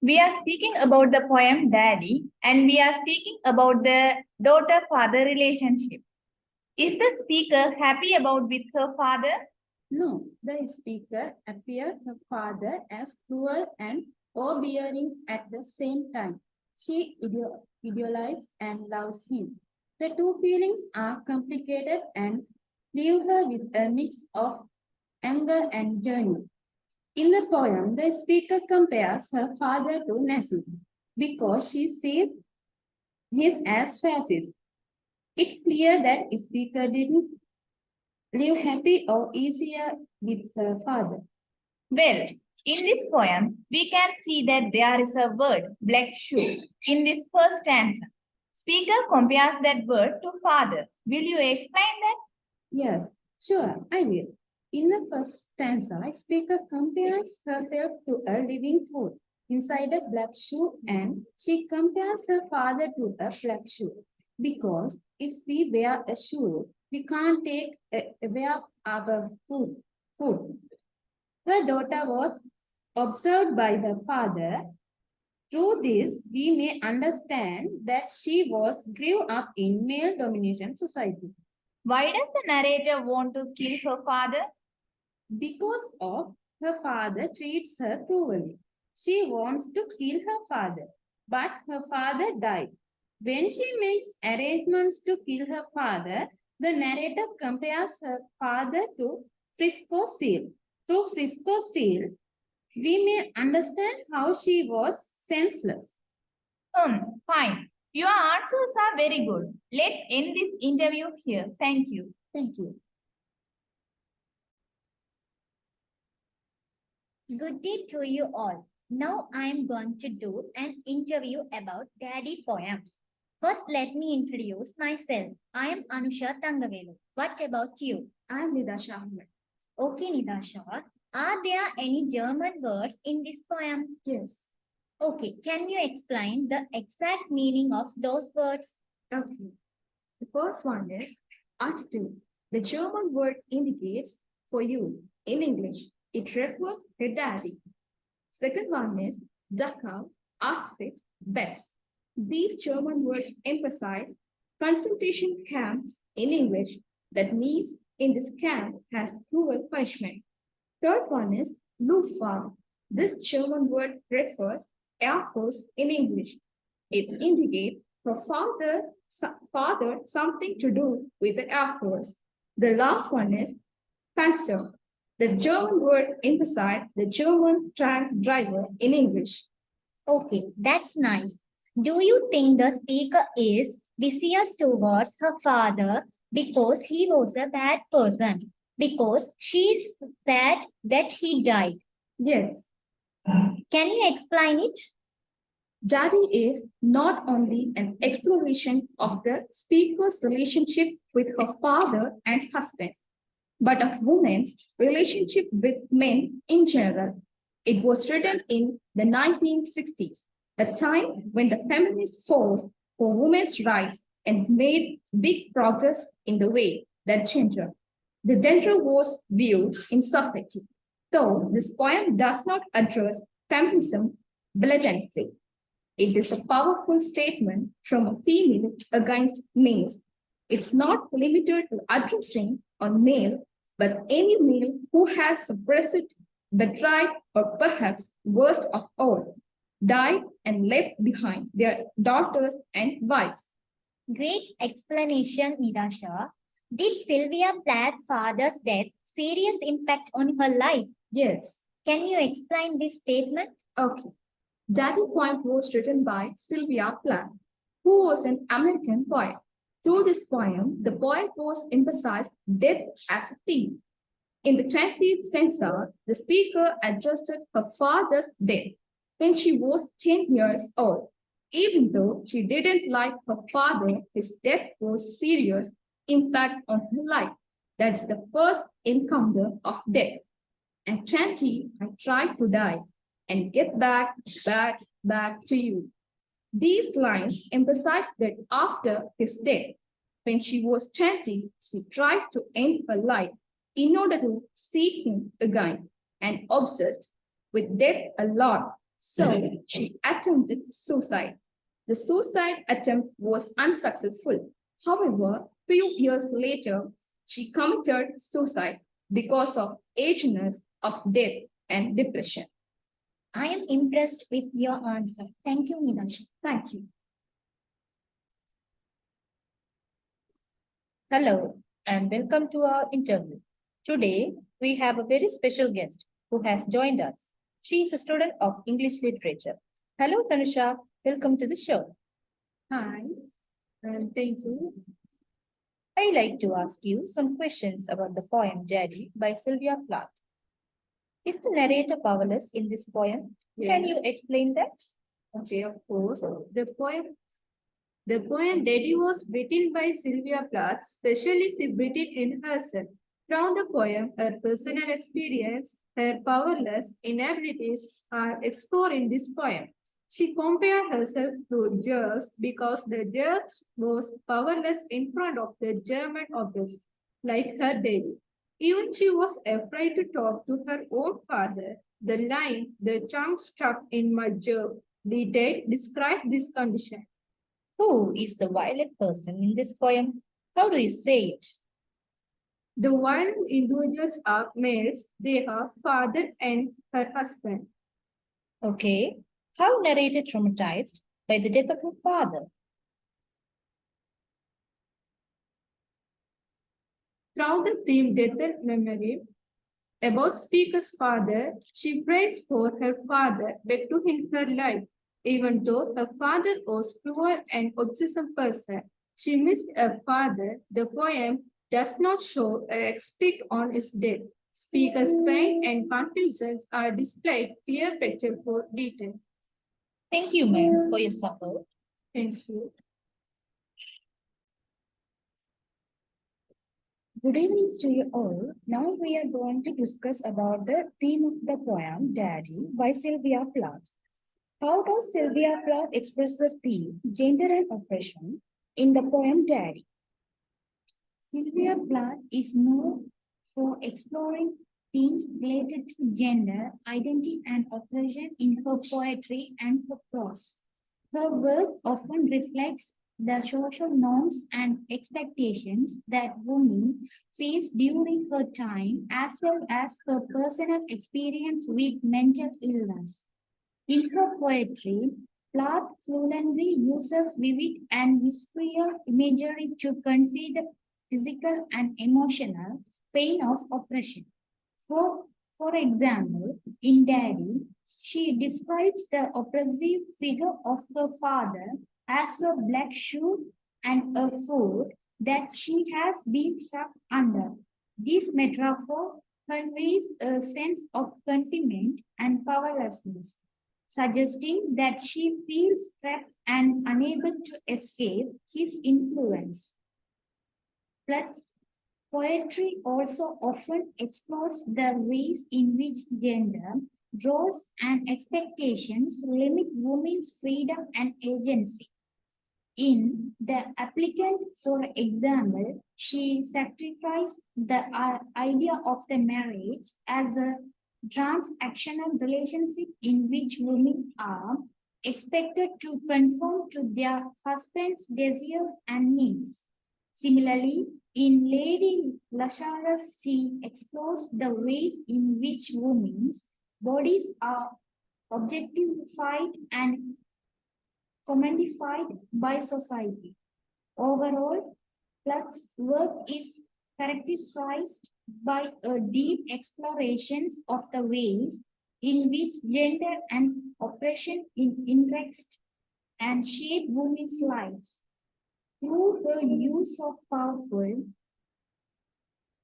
We are speaking about the poem Daddy, and we are speaking about the daughter-father relationship. Is the speaker happy about with her father? No, the speaker appeared her father as cruel and overbearing at the same time. She idealizes and loves him. The two feelings are complicated and leave her with a mix of anger and journey. In the poem, the speaker compares her father to Nazis because she sees him as fascist. It's clear that the speaker didn't live happy or easier with her father. Well, in this poem, we can see that there is a word, black shoe, in this first stanza. Speaker compares that word to father. Will you explain that? Yes, sure, I will. In the first stanza, speaker compares herself to a living food inside a black shoe, and she compares her father to a black shoe. Because if we wear a shoe, we can't take away our food. Her daughter was observed by the father. Through this, we may understand that she grew up in male domination society. Why does the narrator want to kill her father? Because of her father treats her cruelly. She wants to kill her father, but her father died. When she makes arrangements to kill her father, the narrator compares her father to Frisco Seal. Through Frisco Seal, we may understand how she was senseless. Fine. Your answers are very good. Let's end this interview here. Thank you. Thank you. Good day to you all. Now I am going to do an interview about Daddy poem. First, let me introduce myself. I am Anusha Tangavelu. What about you? I am Nidasha Ahmed. Okay, Nidasha. Are there any German words in this poem? Yes. Okay, can you explain the exact meaning of those words? Okay. The first one is Achtung. The German word indicates for you. In English, it refers to daddy. Second one is Dachau, outfit, best. These German words emphasize concentration camps in English. That means in this camp has cruel punishment. Third one is Luftwaffe. This German word refers Air Force in English. It indicates her father something to do with the Air Force. The last one is Panzer. The German word emphasizes the German tank driver in English. Okay, that's nice. Do you think the speaker is vicious towards her father because he was a bad person? Because she's sad that he died. Yes. Can you explain it? Daddy is not only an exploration of the speaker's relationship with her father and husband, but of women's relationship with men in general. It was written in the 1960s, the time when the feminists fought for women's rights and made big progress in the way that the gender was viewed in society. Though this poem does not address feminism blatantly, it is a powerful statement from a female against males. It's not limited to addressing on male, but any male who has suppressed, betrayed, or perhaps worst of all, died and left behind their daughters and wives. Great explanation, Nidasha. Did Sylvia Plath's father's death serious impact on her life? Yes. Can you explain this statement? Okay. Daddy poem was written by Sylvia Plath, who was an American poet. Through this poem, the poet was emphasized death as a theme. In the 20th century, the speaker addressed her father's death when she was 10 years old. Even though she didn't like her father, his death was serious impact on her life. That's the first encounter of death. At 20, I tried to die and get back to you. These lines emphasize that after his death, when she was 20, she tried to end her life in order to see him again and obsessed with death a lot. So she attempted suicide. The suicide attempt was unsuccessful. However, few years later, she committed suicide because of ageness of death and depression. I am impressed with your answer. Thank you, Meenakshi. Thank you. Hello and welcome to our interview. Today, we have a very special guest who has joined us. She is a student of English literature. Hello, Tanusha. Welcome to the show. Hi, and thank you. I'd like to ask you some questions about the poem Daddy by Sylvia Plath. Is the narrator powerless in this poem? Can you explain that? Okay, of course. The poem Daddy was written by Sylvia Plath, specially written in herself. From the poem, her personal experience, her powerless inabilities are explored in this poem. She compared herself to Zeus because the Zeus was powerless in front of the German objects, like her daddy. Even she was afraid to talk to her own father. The line, the chunk stuck in my jaw, described this condition. Who is the violent person in this poem? How do you say it? The violent individuals are males, they are father and her husband. Okay. How narrator traumatized by the death of her father? Throughout the theme Death and Memory, about speaker's father, she prays for her father, begged to heal her life. Even though her father was cruel and obsessive person, she missed her father. The poem does not show a expect on his death. Speaker's pain and confusions are displayed clear picture for detail. Thank you, ma'am, for your support. Thank you. Good evening to you all. Now we are going to discuss about the theme of the poem Daddy by Sylvia Plath. How does Sylvia Plath express the theme gender and oppression in the poem Daddy? Sylvia Plath is known for exploring themes related to gender, identity, and oppression in her poetry and her prose. Her work often reflects the social norms and expectations that women faced during her time, as well as her personal experience with mental illness. In her poetry, Plath fluently uses vivid and visceral imagery to convey the physical and emotional pain of oppression. For example, in Daddy, she describes the oppressive figure of her father as a black shoe and a foot that she has been stuck under. This metaphor conveys a sense of confinement and powerlessness, suggesting that she feels trapped and unable to escape his influence. Plath's poetry also often explores the ways in which gender, roles, and expectations limit women's freedom and agency. In The Applicant, for example, she sacrificed the idea of the marriage as a transactional relationship in which women are expected to conform to their husband's desires and needs. Similarly, in Lady Lazarus, she explores the ways in which women's bodies are objectified and commodified by society. Overall, Plath's work is characterized by a deep exploration of the ways in which gender and oppression interact and shape women's lives. Through the use of powerful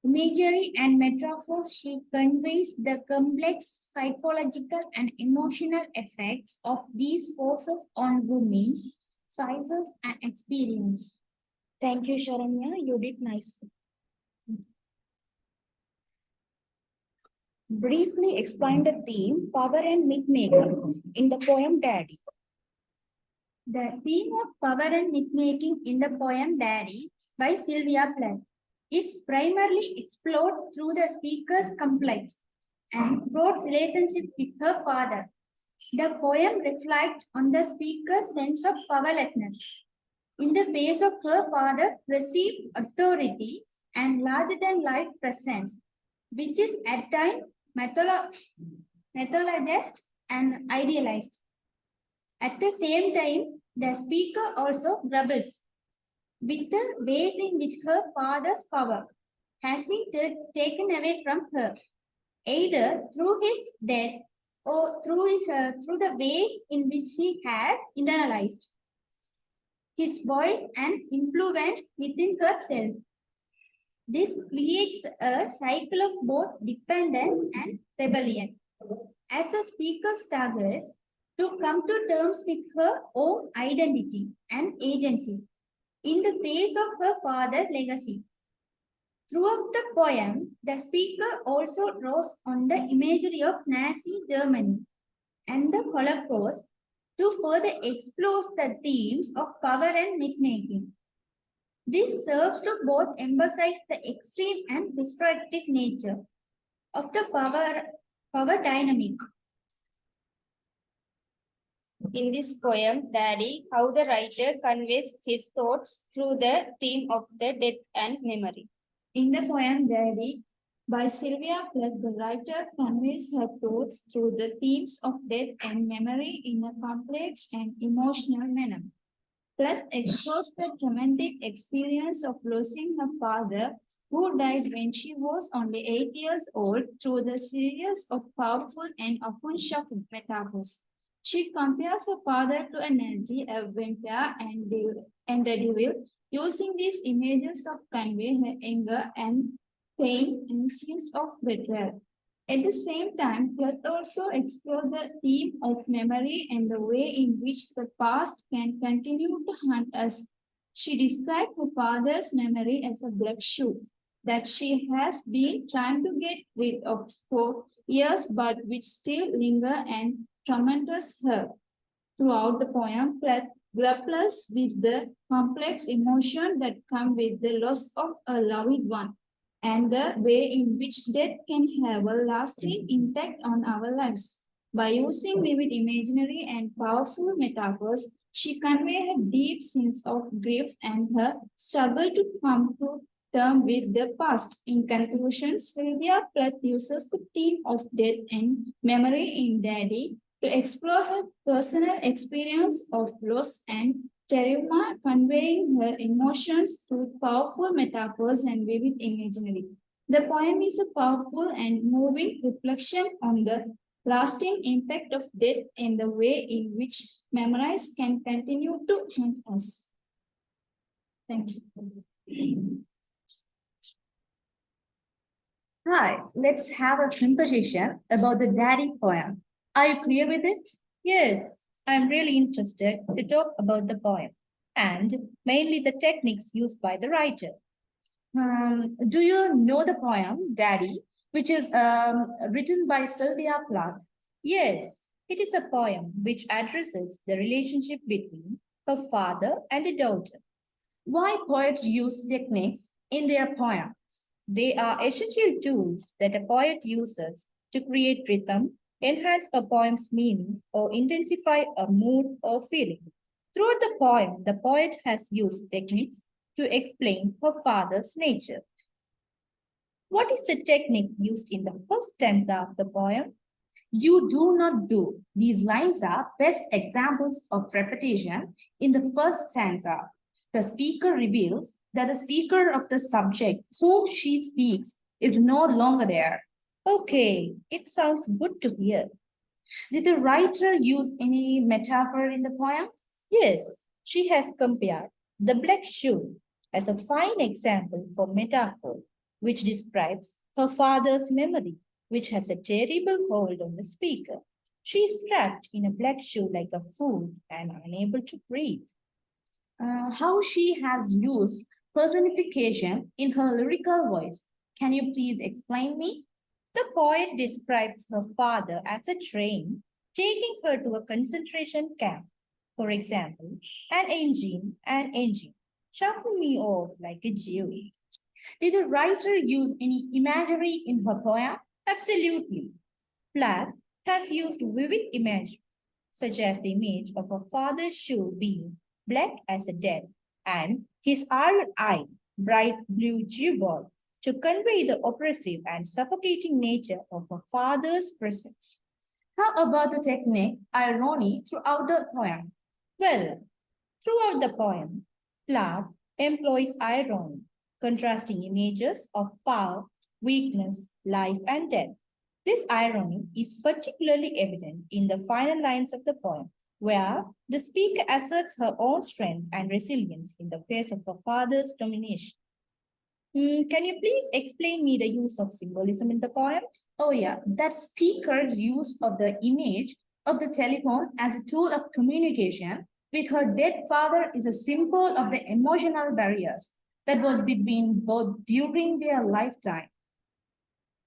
imagery and metaphors, she conveys the complex psychological and emotional effects of these forces on women's sizes and experience. Thank you, Sharanya. You did nicely. Briefly explain the theme power and myth-making in the poem Daddy. The theme of power and myth-making in the poem Daddy by Sylvia Plath is primarily explored through the speaker's complex and fraught relationship with her father. The poem reflects on the speaker's sense of powerlessness. In the face of her father received authority and larger than life presence, which is at times mythologized and idealized. At the same time, the speaker also rebels with the ways in which her father's power has been taken away from her, either through his death or through the ways in which he has internalized his voice and influence within herself. This creates a cycle of both dependence and rebellion. As the speaker struggles to come to terms with her own identity and agency in the face of her father's legacy. Throughout the poem, the speaker also draws on the imagery of Nazi Germany and the Holocaust to further explore the themes of power and myth-making. This serves to both emphasize the extreme and destructive nature of the power dynamic. In this poem, Daddy, how the writer conveys his thoughts through the theme of the death and memory. In the poem Daddy by Sylvia Plath, the writer conveys her thoughts through the themes of death and memory in a complex and emotional manner. Plath explores the traumatic experience of losing her father, who died when she was only 8 years old, through the series of powerful and often shocking metaphors. She compares her father to a Nazi, a vampire, and a devil, using these images of convey her anger and pain and scenes of betrayal. At the same time, Plath also explored the theme of memory and the way in which the past can continue to haunt us. She described her father's memory as a black shoe that she has been trying to get rid of for years, but which still linger and torments her. Throughout the poem, Plath grapples with the complex emotion that come with the loss of a loved one and the way in which death can have a lasting impact on our lives. By using vivid imaginary and powerful metaphors, she conveys her deep sense of grief and her struggle to come to terms with the past. In conclusion, Sylvia Plath uses the theme of death and memory in Daddy to explore her personal experience of loss and trauma, conveying her emotions through powerful metaphors and vivid imagery. The poem is a powerful and moving reflection on the lasting impact of death and the way in which memories can continue to haunt us. Thank you. Hi, let's have a conversation about the Daddy poem. Are you clear with it? Yes, I'm really interested to talk about the poem and mainly the techniques used by the writer. Do you know the poem Daddy, which is written by Sylvia Plath? Yes, it is a poem which addresses the relationship between a father and a daughter. Why poets use techniques in their poem? They are essential tools that a poet uses to create rhythm, enhance a poem's meaning, or intensify a mood or feeling. Throughout the poem, the poet has used techniques to explain her father's nature. What is the technique used in the first stanza of the poem? You do not do. These lines are best examples of repetition in the first stanza. The speaker reveals that the speaker of the subject whom she speaks is no longer there. Okay, it sounds good to hear. Did the writer use any metaphor in the poem? Yes, she has compared the black shoe as a fine example for metaphor, which describes her father's memory, which has a terrible hold on the speaker. She is trapped in a black shoe like a fool and unable to breathe. How she has used personification in her lyrical voice. Can you please explain me? The poet describes her father as a train taking her to a concentration camp. For example, an engine, shuffle me off like a Jew. Did the writer use any imagery in her poem? Absolutely. Plath has used vivid such as the image of a father's shoe being black as a death and his iron eye, bright blue jewel, to convey the oppressive and suffocating nature of a father's presence. How about the technique irony throughout the poem? Well, throughout the poem, Plath employs irony, contrasting images of power, weakness, life, and death. This irony is particularly evident in the final lines of the poem, where the speaker asserts her own strength and resilience in the face of her father's domination. Can you please explain me the use of symbolism in the poem? Oh yeah, that speaker's use of the image of the telephone as a tool of communication with her dead father is a symbol of the emotional barriers that was between both during their lifetime.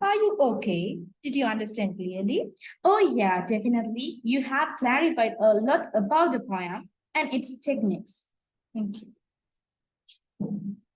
Are you okay? Did you understand clearly? Oh yeah, definitely. You have clarified a lot about the poem and its techniques. Thank you.